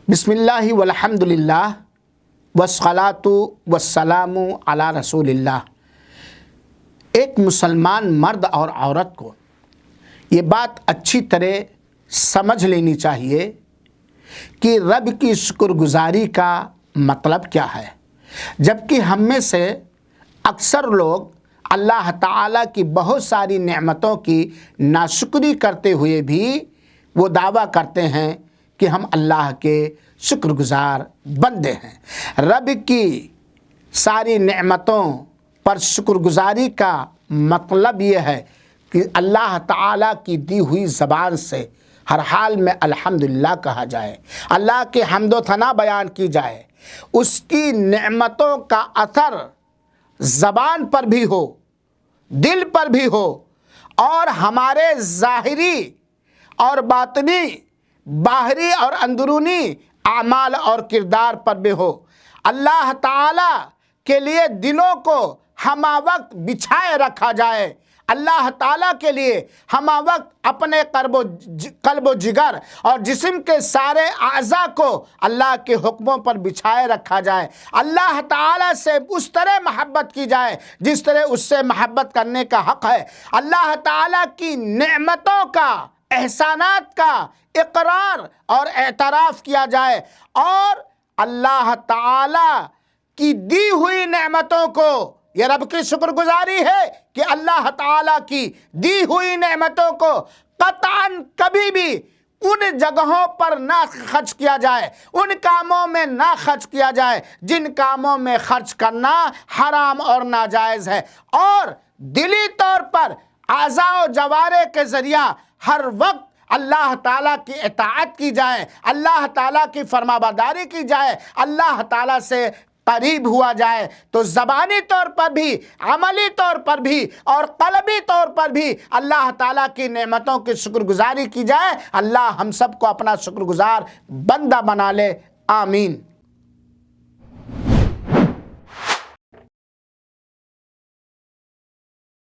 بسم اللہ والحمدللہ والصلاۃ والسلام علی رسول اللہ۔ ایک مسلمان مرد اور عورت کو یہ بات اچھی طرح سمجھ لینی چاہیے کہ رب کی شکر گزاری کا مطلب کیا ہے، جبکہ ہم میں سے اکثر لوگ اللہ تعالیٰ کی بہت ساری نعمتوں کی ناشکری کرتے ہوئے بھی وہ دعویٰ کرتے ہیں کہ ہم اللہ کے شکر گزار بندے ہیں۔ رب کی ساری نعمتوں پر شکر گزاری کا مطلب یہ ہے کہ اللہ تعالیٰ کی دی ہوئی زبان سے ہر حال میں الحمدللہ کہا جائے، اللہ کے حمد و ثنا بیان کی جائے، اس کی نعمتوں کا اثر زبان پر بھی ہو، دل پر بھی ہو، اور ہمارے ظاہری اور باطنی، باہری اور اندرونی اعمال اور کردار پر بھی ہو۔ اللہ تعالیٰ کے لیے دلوں کو ہمہ وقت بچھائے رکھا جائے، اللہ تعالیٰ کے لیے ہمہ وقت اپنے قلب و جگر اور جسم کے سارے اعضاء کو اللہ کے حکموں پر بچھائے رکھا جائے، اللہ تعالیٰ سے اس طرح محبت کی جائے جس طرح اس سے محبت کرنے کا حق ہے، اللہ تعالیٰ کی نعمتوں کا، احسانات کا اقرار اور اعتراف کیا جائے، اور اللہ تعالیٰ کی دی ہوئی نعمتوں کو، یہ رب کی شکر گزاری ہے کہ اللہ تعالیٰ کی دی ہوئی نعمتوں کو قطعاً کبھی بھی ان جگہوں پر نہ خرچ کیا جائے، ان کاموں میں نہ خرچ کیا جائے جن کاموں میں خرچ کرنا حرام اور ناجائز ہے، اور دلی طور پر اعضاء و جوارح کے ذریعہ ہر وقت اللہ تعالیٰ کی اطاعت کی جائے، اللہ تعالیٰ کی فرمانبرداری کی جائے، اللہ تعالیٰ سے قریب ہوا جائے، تو زبانی طور پر بھی، عملی طور پر بھی اور قلبی طور پر بھی اللہ تعالیٰ کی نعمتوں کی شکر گزاری کی جائے۔ اللہ ہم سب کو اپنا شکر گزار بندہ بنا لے، آمین۔